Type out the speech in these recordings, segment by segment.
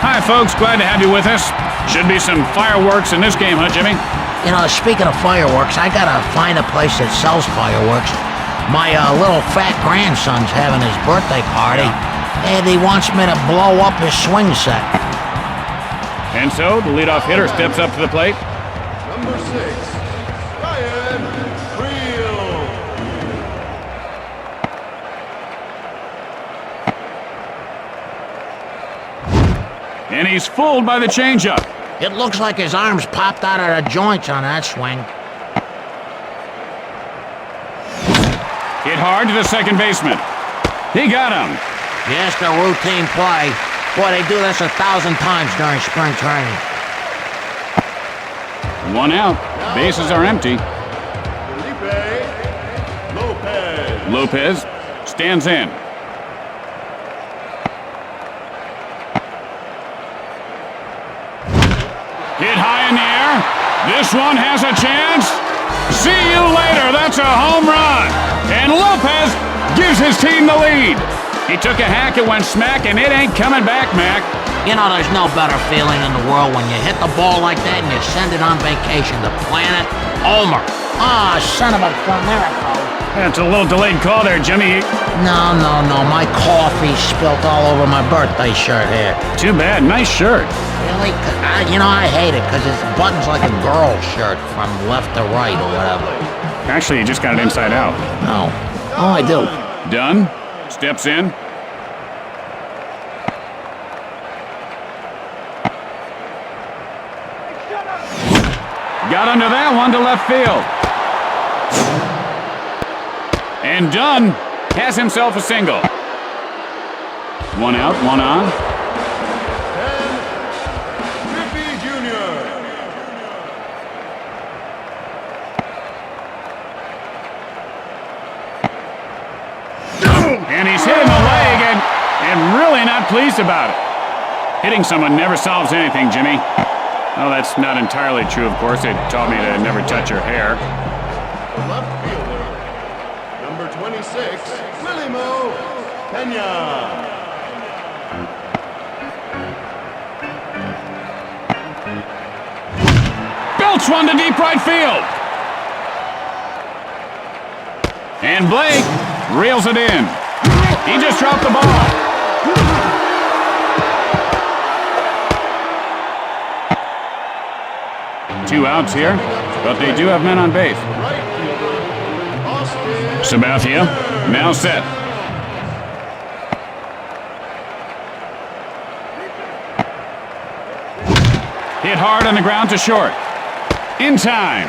Hi, folks. Glad to have you with us. Should be some fireworks in this game, huh, Jimmy? You know, speaking of fireworks, I gotta find a place that sells fireworks. My little fat grandson's having his birthday party, and he wants me to blow up his swing set. And so, the leadoff hitter steps up to the plate. Number 6, Ryan Creel. And he's fooled by the changeup. It looks like his arms popped out of the joints on that swing. Hit hard to the second baseman. He got him. Just a routine play. Boy, they do this 1,000 times during spring training. 1 out. Bases are empty. Felipe Lopez. Lopez stands in. Hit high in the air. This one has a chance. See you later. That's a home run. And Lopez gives his team the lead. He took a hack, it went smack, and it ain't coming back, Mac. You know, there's no better feeling in the world when you hit the ball like that and you send it on vacation to Planet Homer. Ah, son of a miracle. That's a little delayed call there, Jimmy. No. My coffee spilt all over my birthday shirt here. Too bad. Nice shirt. Really? I hate it because it's buttons like a girl's shirt from left to right or whatever. Actually, you just got it inside out. Oh, I do. Dunn steps in. Got under that one to left field. And Dunn has himself a single. 1 out, 1 on. Griffey Jr. And he's hit in the leg and really not pleased about it. Hitting someone never solves anything, Jimmy. Oh, that's not entirely true, of course. It taught me to never touch your hair. The left fielder, number 26, Willimo Pena. Belts one to deep right field. And Blake reels it in. He just dropped the ball. Two outs here, but they do have men on base. Right fielder, Austin Sabathia now set. Hit hard on the ground to short. In time.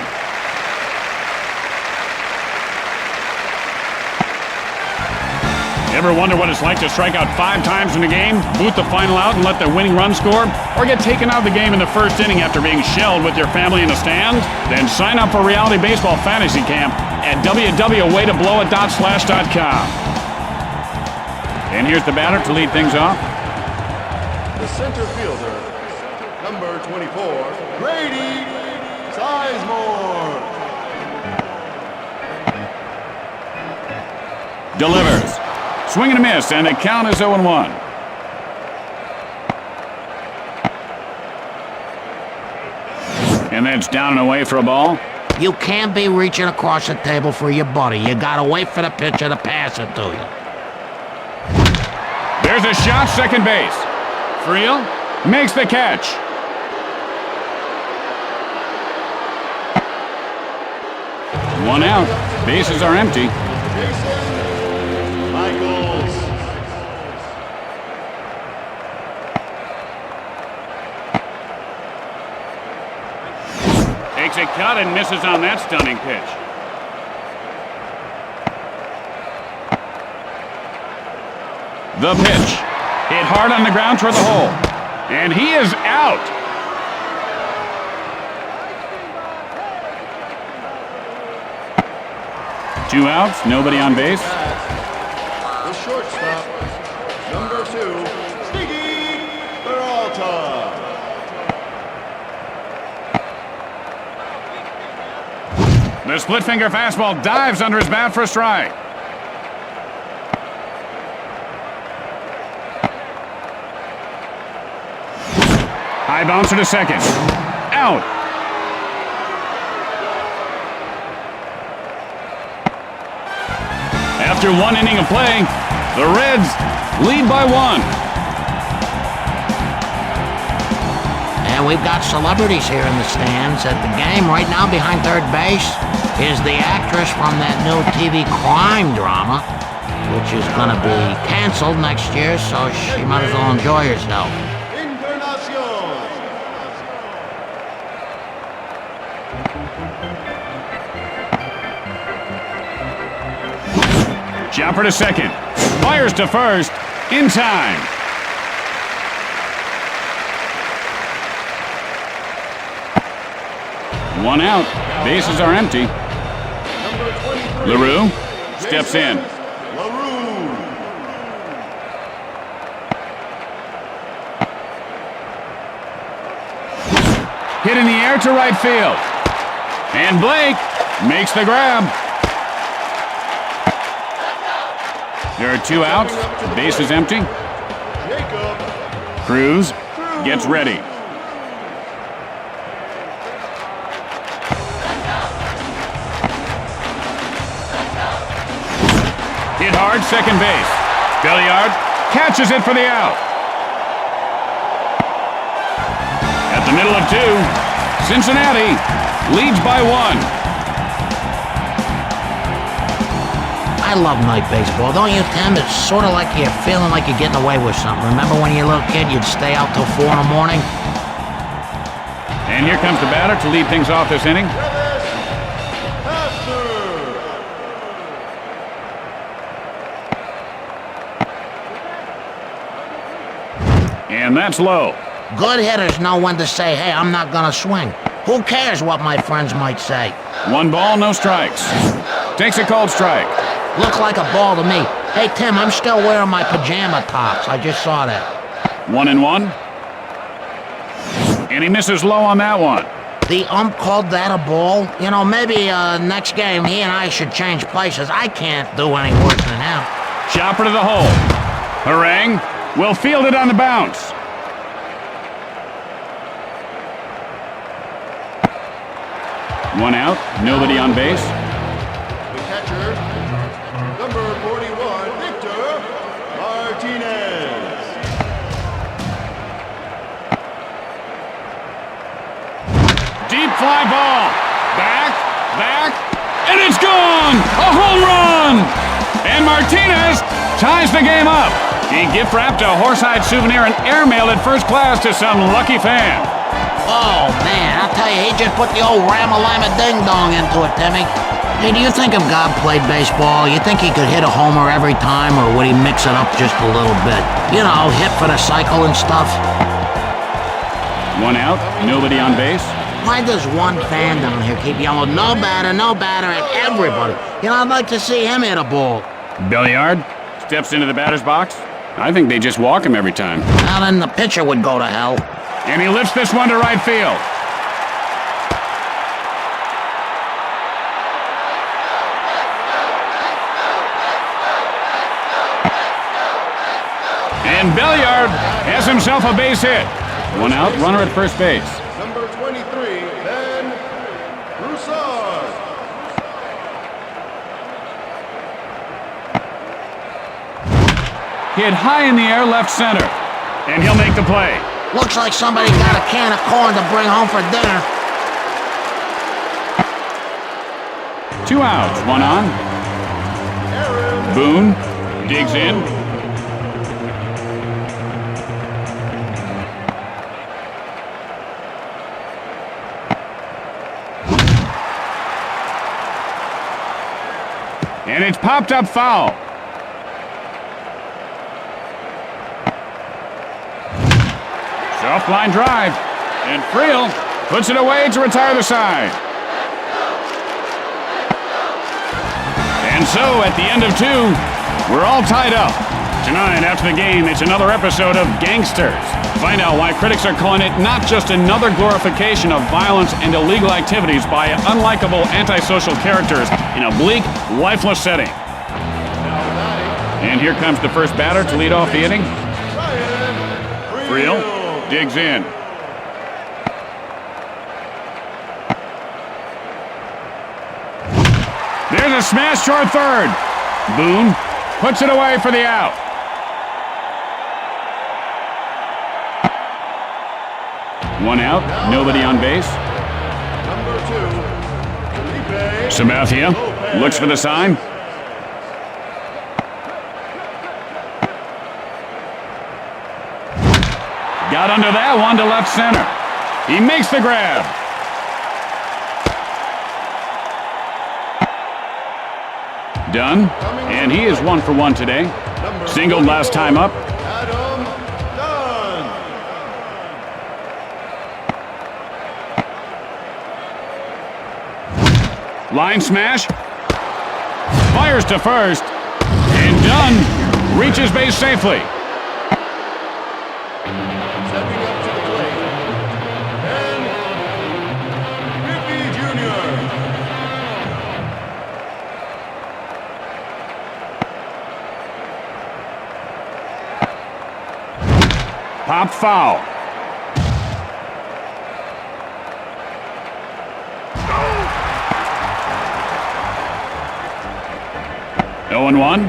Ever wonder what it's like to strike out 5 times in a game, boot the final out and let the winning run score, or get taken out of the game in the first inning after being shelled with your family in the stands? Then sign up for Reality Baseball Fantasy Camp at www.waytoblowit.slash.com. And here's the batter to lead things off. The center fielder, number 24, Grady Sizemore. Delivers. Swing and a miss, and the count is 0-1. And that's down and away for a ball. You can't be reaching across the table for your buddy. You gotta wait for the pitcher to pass it to you. There's a shot, second base. Friel makes the catch. One out. Bases are empty. Michaels. Takes a cut and misses on that stunning pitch. The pitch. Hit hard on the ground toward the hole. And he is out. Two outs, nobody on base. The shortstop, number 2, Ziggy Peralta. The split finger fastball dives under his bat for a strike. High bouncer to second. Out. After one inning of play, the Reds lead by 1. And we've got celebrities here in the stands at the game. Right now behind third base is the actress from that new TV crime drama, which is going to be canceled next year, so she might as well enjoy herself. Internación. Chopper to second. Fires to first. In time. One out. Bases are empty. Number 23. LaRue steps in. LaRue. Hit in the air to right field. And Blake makes the grab. There are 2 outs. The base is empty. Jacob. Cruz gets ready. Hit hard, second base. Belliard catches it for the out. At the middle of 2, Cincinnati leads by 1. I love night baseball, don't you, Tim? It's sort of like you're feeling like you're getting away with something. Remember when you were a little kid, you'd stay out till 4 in the morning? And here comes the batter to lead things off this inning. And that's low. Good hitters know when to say, hey, I'm not going to swing. Who cares what my friends might say? 1 ball, no strikes. Takes a cold strike. Look like a ball to me. Hey, Tim, I'm still wearing my pajama tops. I just saw that. 1-1. And he misses low on that one. The ump called that a ball? You know, maybe next game he and I should change places. I can't do any worse than him. Chopper to the hole. Harang will field it on the bounce. One out, nobody on base. The catcher, number 41, Victor Martinez. Deep fly ball. Back, and it's gone! A home run! And Martinez ties the game up. He gift-wrapped a horsehide souvenir and airmailed it first class to some lucky fan. Oh, man, I'll tell you, he just put the old Ramalama ding-dong into it, Timmy. Hey, do you think if God played baseball, you think he could hit a homer every time, or would he mix it up just a little bit? You know, hit for the cycle and stuff. One out, nobody on base. Why does one fan down here keep yelling, no batter, at everybody? You know, I'd like to see him hit a ball. Belliard steps into the batter's box. I think they just walk him every time. Well, then the pitcher would go to hell. And he lifts this one to right field. And Belliard has himself a base hit. One out, runner at first base. Number 23, Ben Broussard. Hit high in the air, left center. And he'll make the play. Looks like somebody got a can of corn to bring home for dinner. 2 outs, one on. Boone digs in. And it's popped up foul. Soft line drive. And Friel puts it away to retire the side. And so, at the end of 2, we're all tied up. Tonight, after the game, it's another episode of Gangsters. Find out why critics are calling it not just another glorification of violence and illegal activities by unlikable antisocial characters in a bleak, lifeless setting. And here comes the first batter to lead off the inning. Friel digs in. There's a smash toward third. Boone puts it away for the out. One out, nobody on base. Number 2, Felipe Sabathia looks for the sign. Got under that one to left center. He makes the grab. Done, and he is 1 for 1 today. Singled last time up. Adam Dunn. Line smash. Fires to first. And Dunn reaches base safely. Stepping up to the plate. And Griffey Jr. Pop foul. Oh and 1.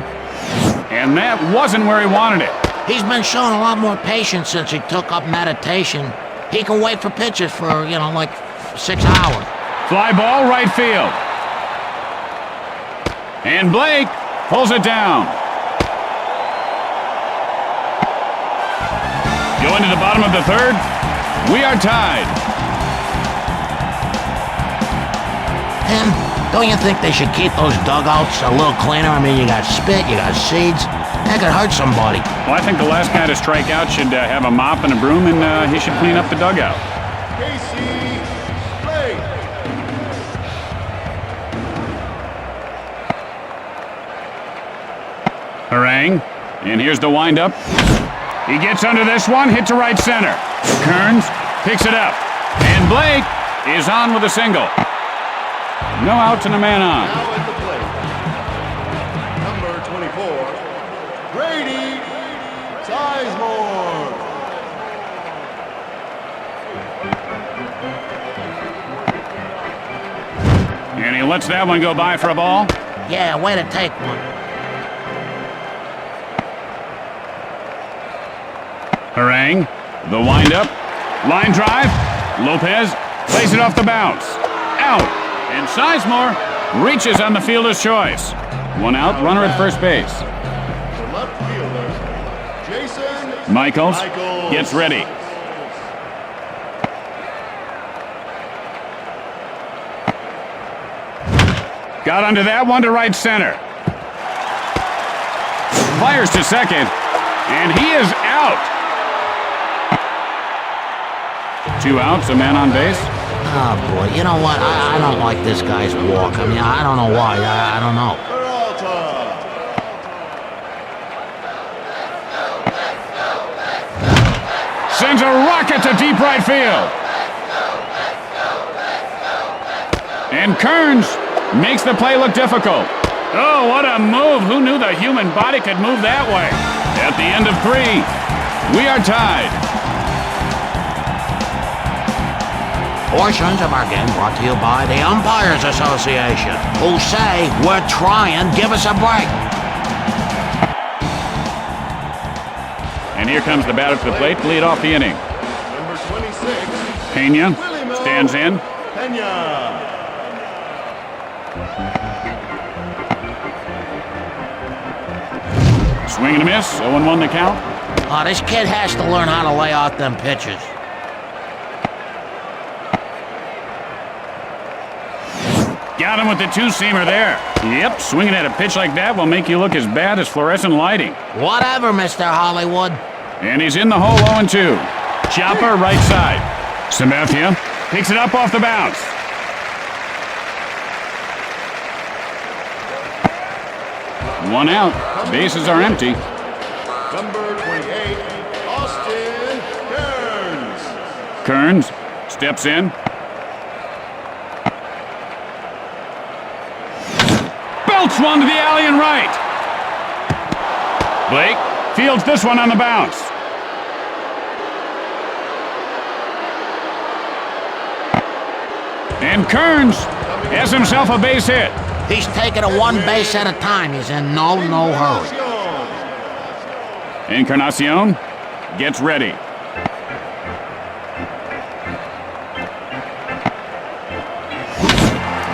And that wasn't where he wanted it. He's been showing a lot more patience since he took up meditation. He can wait for pitches for, like 6 hours. Fly ball right field. And Blake pulls it down. Going to the bottom of the third. We are tied. Tim, don't you think they should keep those dugouts a little cleaner? I mean, you got spit, you got seeds. That could hurt somebody. Well, I think the last guy to strike out should have a mop and a broom, and he should clean up the dugout. Casey Blake. Harang. And here's the windup. He gets under this one, hit to right center. Kearns picks it up. And Blake is on with a single. No outs and a man on. Now at the plate. Number 24, Brady Sizemore. And he lets that one go by for a ball. Yeah, way to take one. Harang, the windup, line drive. Lopez plays it off the bounce. Out. And Sizemore reaches on the fielder's choice. One out, runner at first base. The left fielder, Jason Michaels gets ready. Got under that one to right center. Fires to second, and he is out. 2 outs, a man on base. Oh, boy. You know what? I don't like this guy's walk. I mean, I don't know why. I don't know. Peralta. Sends a rocket to deep right field. And Kearns makes the play look difficult. Oh, what a move. Who knew the human body could move that way? At the end of 3, we are tied. Portions of our game brought to you by the Umpires Association, who say, we're trying, give us a break. And here comes the batter to the plate to lead off the inning. Number 26, Pena Willie stands in. Pena. Swing and a miss, 0-1 the count. Oh, this kid has to learn how to lay out them pitches. Got him with the two-seamer there. Yep, swinging at a pitch like that will make you look as bad as fluorescent lighting. Whatever, Mr. Hollywood. And he's in the hole 0-2. Chopper right side. Sabathia picks it up off the bounce. One out. Bases are empty. Number 28, Austin Kearns. Kearns steps in. Belts one to the alley and right. Blake fields this one on the bounce. And Kearns has himself a base hit. He's taking it one base at a time. He's in no hurry. Encarnacion gets ready.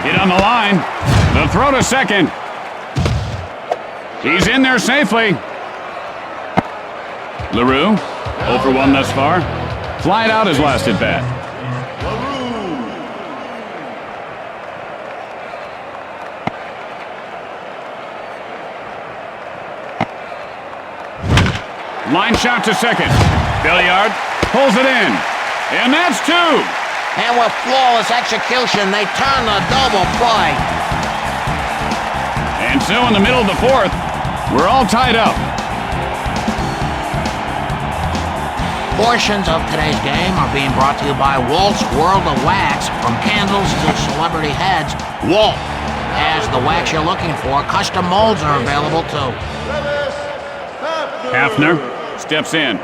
Hit on the line. The throw to second. He's in there safely. LaRue, 0 for 1 thus far. Flied out his last at bat. Line shot to second. Billiard pulls it in. And that's 2. And with flawless execution, they turn the double play. And so in the middle of the 4th, we're all tied up. Portions of today's game are being brought to you by Walt's World of Wax. From candles to celebrity heads, Walt has the wax you're looking for. Custom molds are available too. Hafner steps in.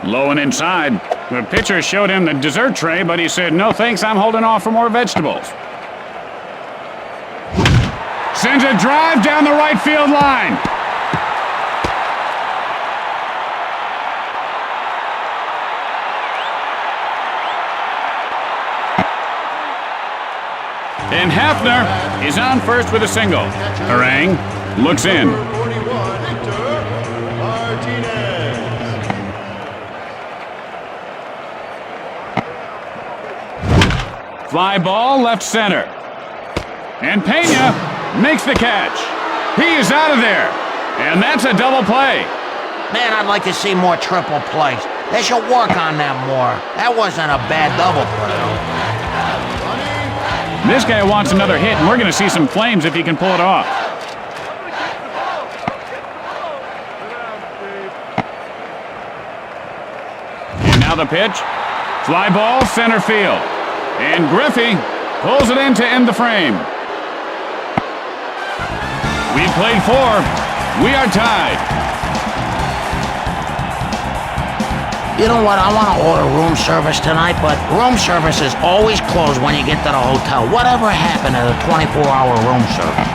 Low and inside. The pitcher showed him the dessert tray, but he said, "No thanks, I'm holding off for more vegetables." Sends a drive down the right field line. And Hafner is on first with a single. Harang looks in. Fly ball left center. And Pena makes the catch. He is out of there. And that's a double play. Man, I'd like to see more triple plays. They should work on that more. That wasn't a bad double play. This guy wants another hit, and we're going to see some flames if he can pull it off. And now the pitch. Fly ball, center field. And Griffey pulls it in to end the frame. We've played 4. We are tied. You know what? I want to order room service tonight, but room service is always closed when you get to the hotel. Whatever happened to the 24-hour room service?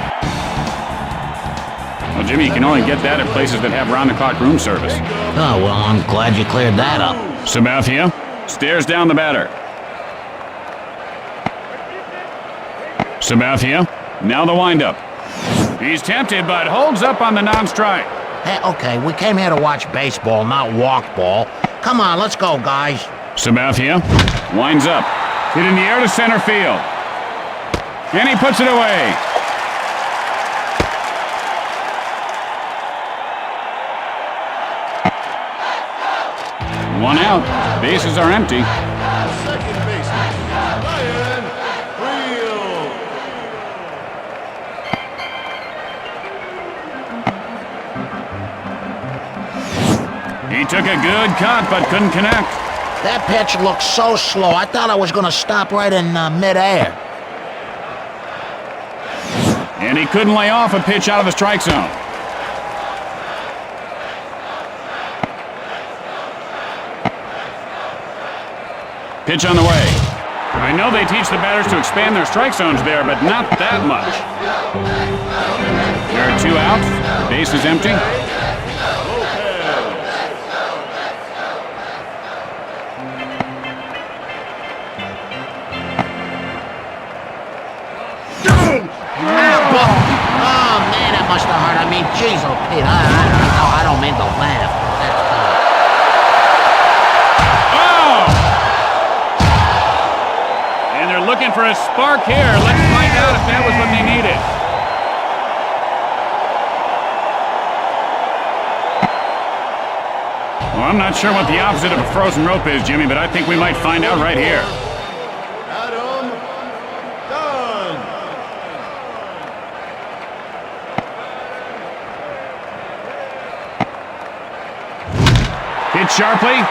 Well, Jimmy, you can only get that at places that have round-the-clock room service. Oh, well, I'm glad you cleared that up. Sabathia stares down the batter. Sabathia, now the windup. He's tempted, but holds up on the non-strike. Hey, okay, we came here to watch baseball, not walk ball. Come on, let's go, guys. Sabathia winds up. Hit in the air to center field. And he puts it away. One out. Bases are empty. Second baseman, Ryan Creel. He took a good cut, but couldn't connect. That pitch looked so slow, I thought I was going to stop right in midair. And he couldn't lay off a pitch out of the strike zone. Pitch on the way. I know they teach the batters to expand their strike zones there, but not that much. There are 2 outs. The base is empty. Oh, man, that must have hurt. I mean, jeez, oh, Pete, I don't mean to laugh. Oh! And they're looking for a spark here. Let's find out if that was what they needed. Well, I'm not sure what the opposite of a frozen rope is, Jimmy, but I think we might find out right here. Adam Dunn. Hit sharply.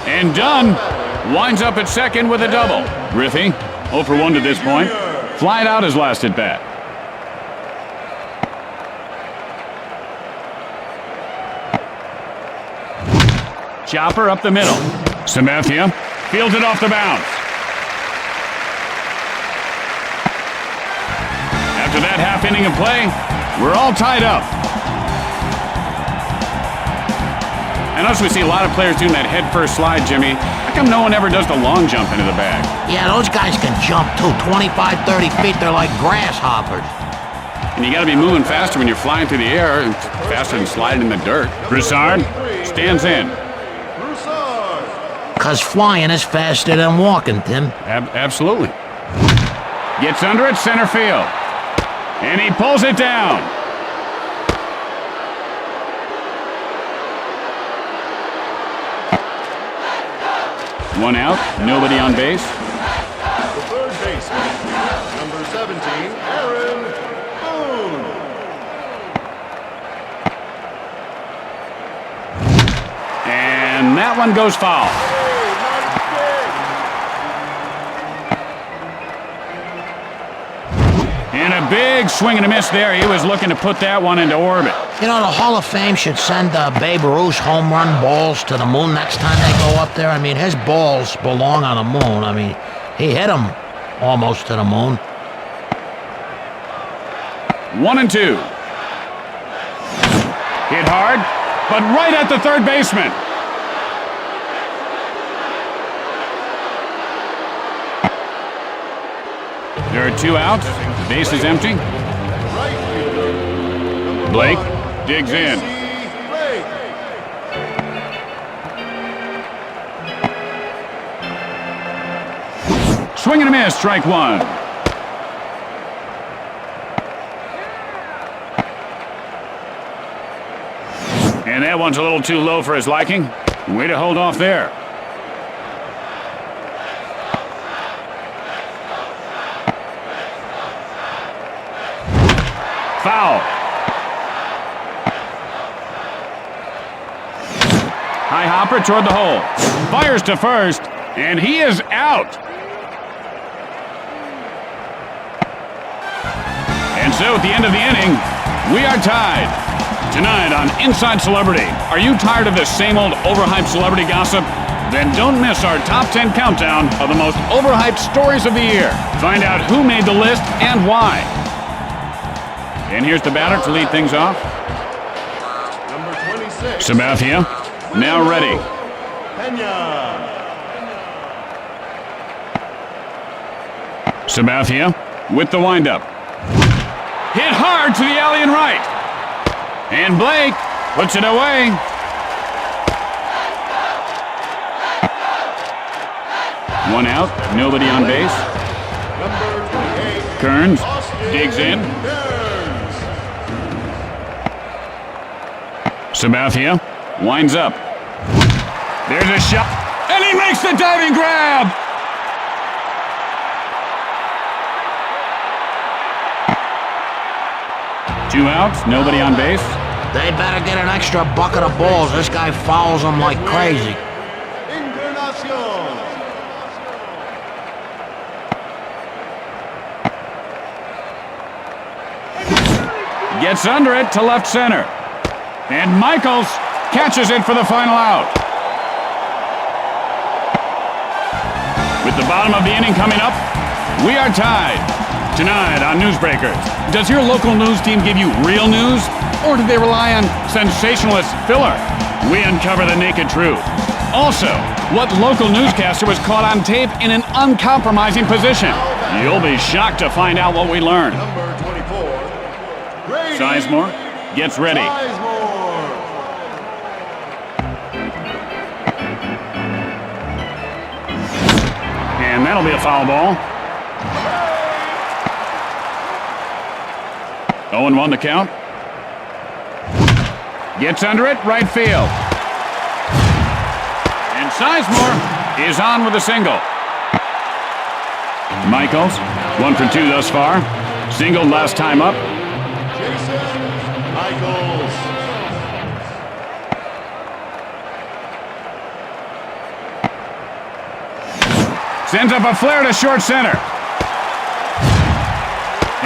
And Dunn winds up at second with a double. Griffey 0 for 1 to this point. Flied out his last at bat. Chopper up the middle. Sabathia fields it off the bounce. After that half inning of play, we're all tied up. I notice we see a lot of players doing that head-first slide, Jimmy. How come no one ever does the long jump into the bag? Yeah, those guys can jump too. 25, 30 feet, they're like grasshoppers. And you got to be moving faster when you're flying through the air, and faster than sliding in the dirt. Broussard stands in. Because flying is faster than walking, Tim. Absolutely. Gets under it, center field. And he pulls it down. One out, nobody on base. The third baseman, number 17, Aaron Boone. And that one goes foul. And a big swing and a miss there. He was looking to put that one into orbit. You know, the Hall of Fame should send Babe Ruth's home run balls to the moon next time they go up there. I mean, his balls belong on the moon. I mean, he hit them almost to the moon. 1-2. Hit hard, but right at the third baseman. There are 2 outs. Base is empty. Blake digs in. Swing and a miss, strike 1. And that one's a little too low for his liking. Way to hold off there. Foul. High hopper toward the hole. Fires to first, and he is out. And so at the end of the inning, we are tied. Tonight on Inside Celebrity, are you tired of the same old overhyped celebrity gossip? Then don't miss our top 10 countdown of the most overhyped stories of the year. Find out who made the list and why. And here's the batter to lead things off. Number 26. Sabathia, now ready. Pena. Sabathia with the windup. Hit hard to the alley and right. And Blake puts it away. One out, nobody on base. Number 28. Kearns digs in. Sabathia winds up. There's a shot, and he makes the diving grab. Two outs, nobody on base. They better get an extra bucket of balls. This guy fouls them like crazy. Encarnacion. Gets under it to left center. And Michaels catches it for the final out. With the bottom of the inning coming up, we are tied. Tonight on Newsbreakers, does your local news team give you real news, or do they rely on sensationalist filler? We uncover the naked truth. Also, what local newscaster was caught on tape in an uncompromising position? You'll be shocked to find out what we learned. Number 24. Grady Sizemore gets ready. Sizemore. And that'll be a foul ball. 0-1 the count. Gets under it, right field. And Sizemore is on with a single. Michaels, 1 for 2 thus far. Singled last time up. Jason Michaels. Sends up a flare to short center.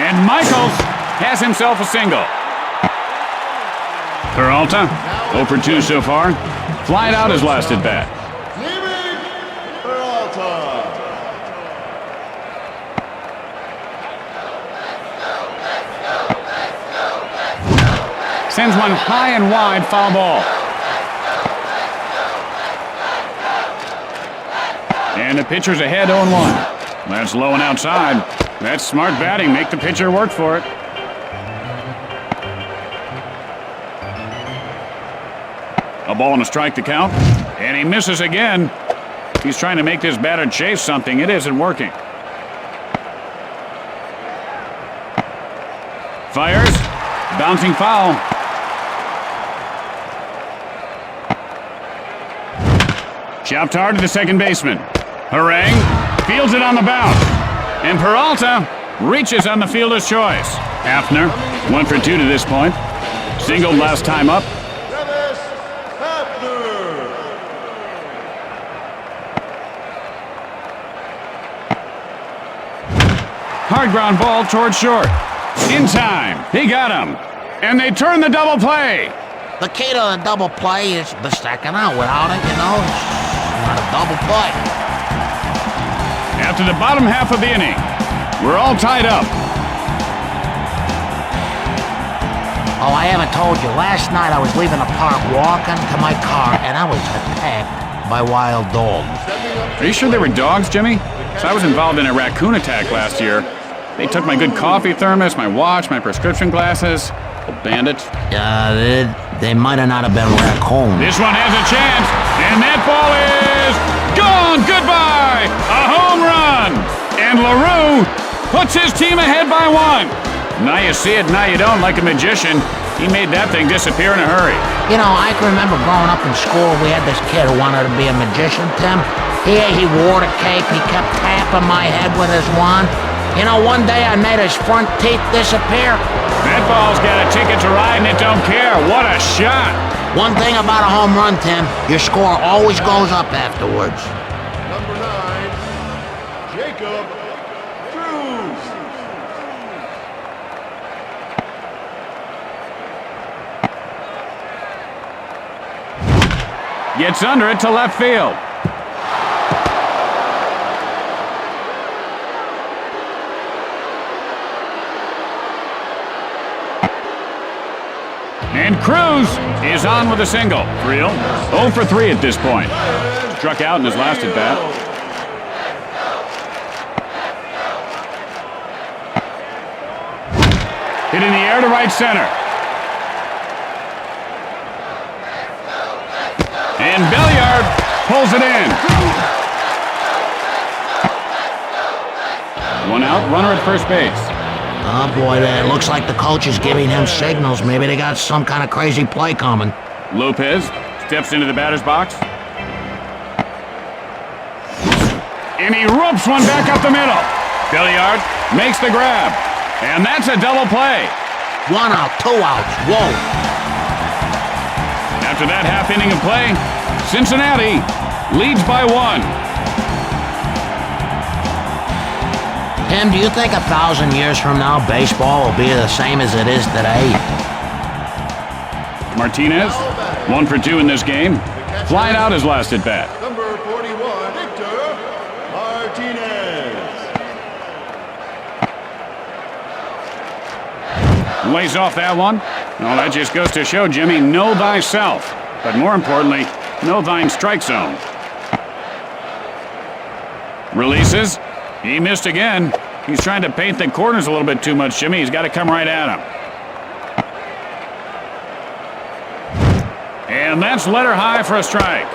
And Michaels has himself a single. Peralta, 0 for 2 so far. Flied out his last at bat. Leaving Peralta. Sends one high and wide, foul ball. And the pitcher's ahead 0-1. That's low and outside. That's smart batting. Make the pitcher work for it. A ball and a strike to count. And he misses again. He's trying to make this batter chase something. It isn't working. Fires. Bouncing foul. Chopped hard to the second baseman. Harang fields it on the bounce. And Peralta reaches on the fielder's choice. Hafner, 1 for 2 to this point. Singled last time up. Hard ground ball towards short. In time. He got him. And they turn the double play. The key to the double play is the second out. Without it, it's not a double play. After the bottom half of the inning, we're all tied up. Oh, I haven't told you. Last night I was leaving the park walking to my car, and I was attacked by wild dogs. Are you sure they were dogs, Jimmy? So I was involved in a raccoon attack last year. They took my good coffee thermos, my watch, my prescription glasses. Oh, bandits. They might have not have been raccoons. This one has a chance, and that ball is gone. Goodbye. A home run. And LaRue puts his team ahead by 1. Now you see it, now you don't, like a magician. He made that thing disappear in a hurry. I can remember growing up in school, we had this kid who wanted to be a magician, Tim. He wore the cape, he kept tapping my head with his wand. One day I made his front teeth disappear. That ball's got a ticket to ride and it don't care. What a shot. One thing about a home run, Tim, your score always goes up afterwards. Number 9, Jacob Cruz. Gets under it to left field. And Cruz is on with a single. Real 0 for 3 at this point. Struck out in his last at bat. Hit in the air to right center. And Belliard pulls it in. 1 out, runner at first base. Oh boy, it looks like the coach is giving him signals. Maybe they got some kind of crazy play coming. Lopez steps into the batter's box. And he ropes one back up the middle. Belliard makes the grab. And that's a double play. 1 out, 2 outs. Whoa. After that half inning of play, Cincinnati leads by 1. Tim, do you think 1,000 years from now, baseball will be the same as it is today? Martinez, 1 for 2 in this game. Flying out his last at bat. Number 41, Victor Martinez. Lays off that one. Well, that just goes to show, Jimmy, know thyself. But more importantly, know thine strike zone. Releases. He missed again. He's trying to paint the corners a little bit too much, Jimmy. He's got to come right at him. And that's letter high for a strike.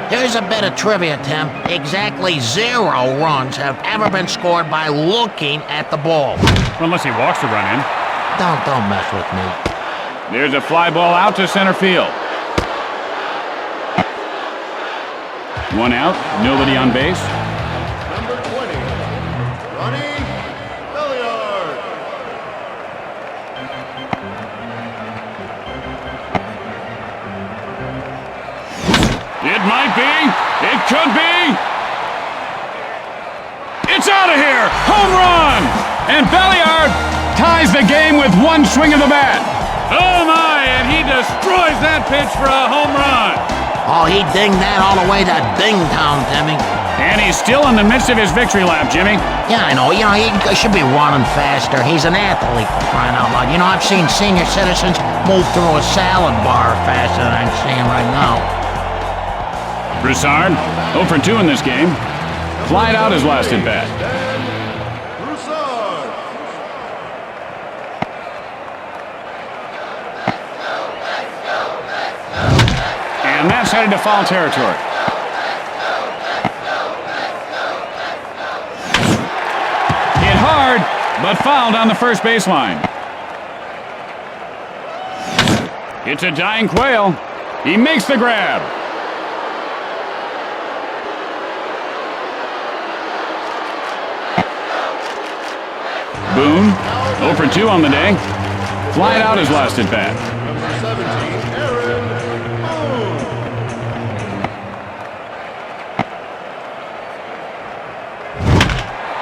Here's a bit of trivia, Tim. Exactly 0 runs have ever been scored by looking at the ball. Unless he walks the run in. Don't mess with me. There's a fly ball out to center field. 1 out, nobody on base. Number 20, Ronnie Belliard. It might be. It could be. It's out of here. Home run. And Belliard ties the game with one swing of the bat. Oh my, and he destroys that pitch for a home run. Oh, he dinged that all the way to Dingtown, Timmy. And he's still in the midst of his victory lap, Jimmy. Yeah, I know. You know, he should be running faster. He's an athlete, for crying out loud. You know, I've seen senior citizens move through a salad bar faster than I'm seeing right now. Broussard, 0 for 2 in this game. Flied out his last at bat. Broussard. And that's headed to foul territory. Hit hard, but fouled on the first baseline. It's a dying Quail. He makes the grab. Boone, 0 for 2 on the day. Flied out his last at bat. Number 17, Aaron Boone.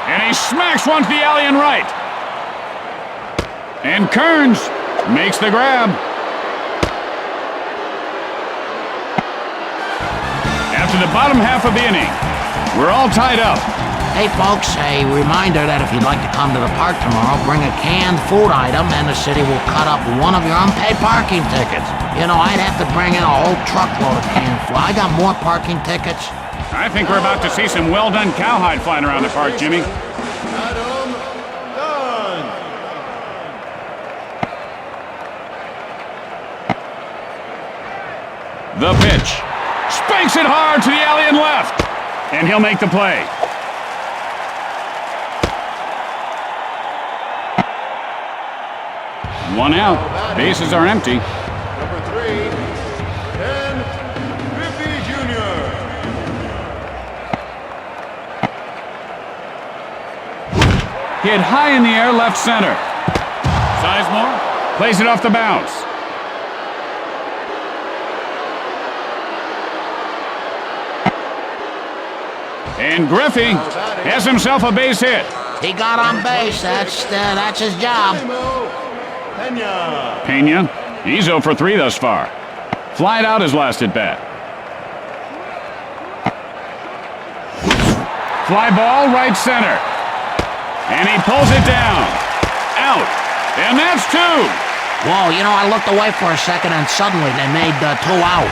And he smacks one to the alley and right. And Kearns makes the grab. After the bottom half of the inning, we're all tied up. Hey, folks, a reminder that if you'd like to come to the park tomorrow, bring a canned food item and the city will cut up one of your unpaid parking tickets. You know, I'd have to bring in a whole truckload of canned food. I got more parking tickets. I think we're about to see some well-done cowhide flying around the park, Jimmy. Adam Dunn. The pitch. Spanks it hard to the alley and left. And he'll make the play. One out. Bases are empty. Number 3, Ken Griffey Jr. Hit high in the air, left center. Sizemore plays it off the bounce. And Griffey has himself a base hit. He got on base. That's his job. Pena. Pena, he's 0 for 3 thus far. Flied out his last at bat. Fly ball, right center. And he pulls it down. Out. And that's 2. Whoa, you know, I looked away for a second and suddenly they made 2 out.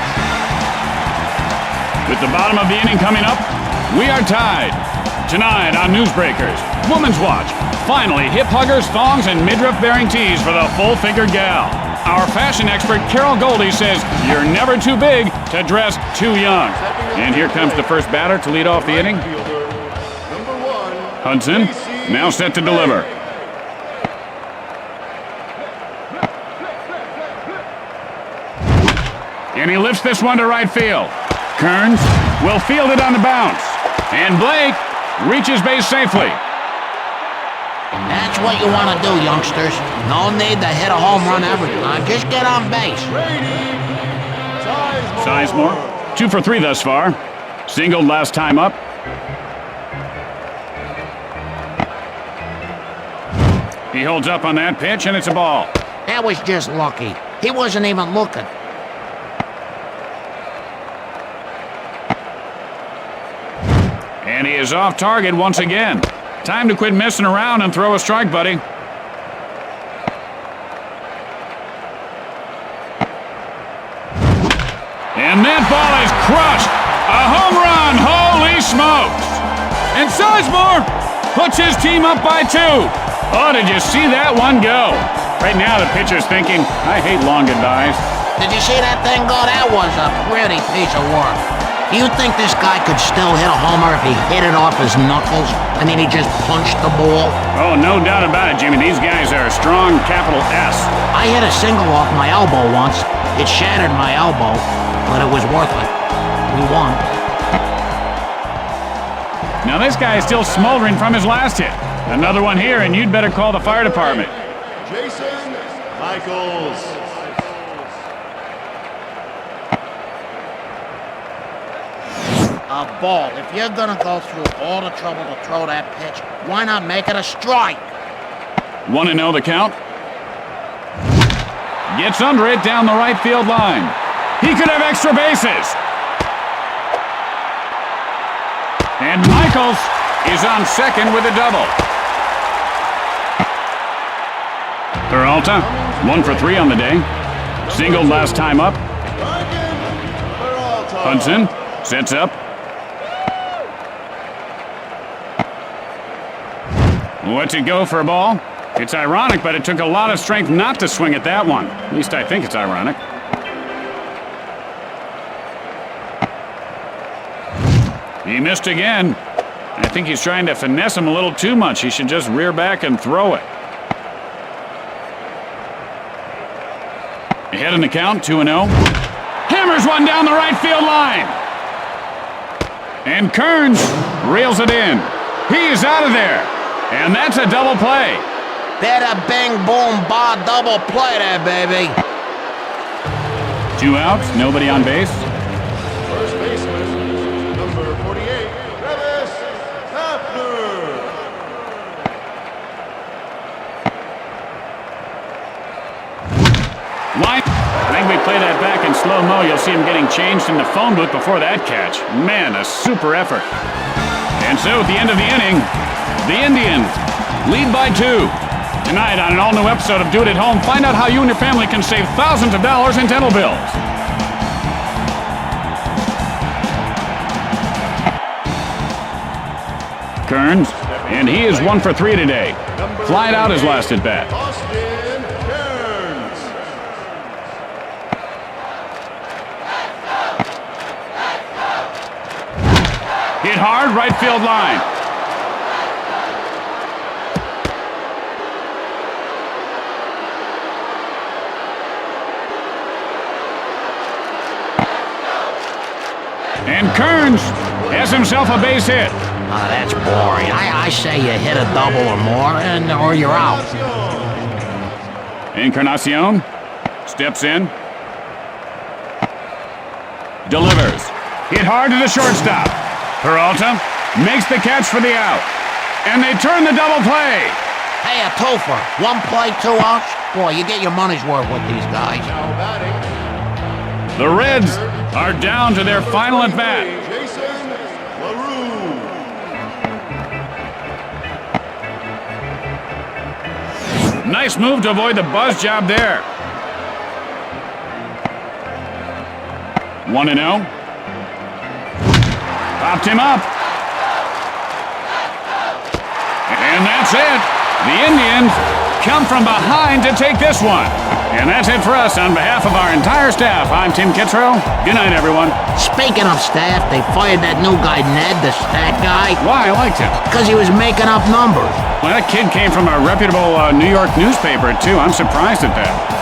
With the bottom of the inning coming up, we are tied. Tonight on Newsbreakers, Woman's Watch. Finally, hip huggers, thongs, and midriff-bearing tees for the full-figured gal. Our fashion expert, Carol Goldie, says you're never too big to dress too young. And here comes the first batter to lead off the inning. Number 1, Hudson, now set to deliver. And he lifts this one to right field. Kearns will field it on the bounce. And Blake reaches base safely. That's what you want to do, youngsters. No need to hit a home run every time. Just get on base. Sizemore, 2 for 3 thus far. Singled last time up. He holds up on that pitch, and it's a ball. That was just lucky. He wasn't even looking. And he is off target once again. Time to quit messing around and throw a strike, buddy. And that ball is crushed. A home run. Holy smokes. And Sizemore puts his team up by 2. Oh, did you see that one go? Right now the pitcher's thinking, I hate long goodbyes. Did you see that thing go? That was a pretty piece of work. Do you think this guy could still hit a homer if he hit it off his knuckles? I mean, he just punched the ball? Oh, no doubt about it, Jimmy. These guys are a strong capital S. I hit a single off my elbow once. It shattered my elbow, but it was worth it. We won. Now this guy is still smoldering from his last hit. Another one here, and you'd better call the fire department. Jason Michaels. A ball. If you're gonna go through all the trouble to throw that pitch, why not make it a strike? 1-0 the count. Gets under it down the right field line. He could have extra bases. And Michaels is on second with a double. Peralta, 1 for 3 on the day. Singled last time up. Hudson sets up. Lets it go for a ball. It's ironic, but it took a lot of strength not to swing at that one. At least I think it's ironic. He missed again. I think he's trying to finesse him a little too much. He should just rear back and throw it. Ahead in the count, 2-0. Hammers one down the right field line. And Kearns reels it in. He's out of there. And that's a double play. Bada bing boom ba double play there, baby. 2 outs, nobody on base. First baseman, number 48, Travis Hafner. Line. I think we play that back in slow-mo. You'll see him getting changed in the phone booth before that catch. Man, a super effort. And so at the end of the inning, the Indians lead by 2. Tonight on an all-new episode of Do It at Home, find out how you and your family can save thousands of dollars in dental bills. Kearns, and he is 1 for 3 today. Flied out his last at bat. Austin Kearns. Hit hard, right field line. And Kearns has himself a base hit. Oh, that's boring. I say you hit a double or more, or you're out. Encarnacion steps in. Delivers. Hit hard to the shortstop. Peralta makes the catch for the out. And they turn the double play. Hey, a twofer. 1 play, 2 outs. Boy, you get your money's worth with these guys. Now batting, The Reds are down to their final at bat. Jason LaRue. Nice move to avoid the buzz job there. 1-0. Popped him up. And that's it. The Indians come from behind to take this one. And that's it for us. On behalf of our entire staff, I'm Tim Kitzrow. Good night, everyone. Speaking of staff, they fired that new guy, Ned, the stat guy, Why? I liked him. because he was making up numbers. Well, that kid came from a reputable New York newspaper, too. I'm surprised at that.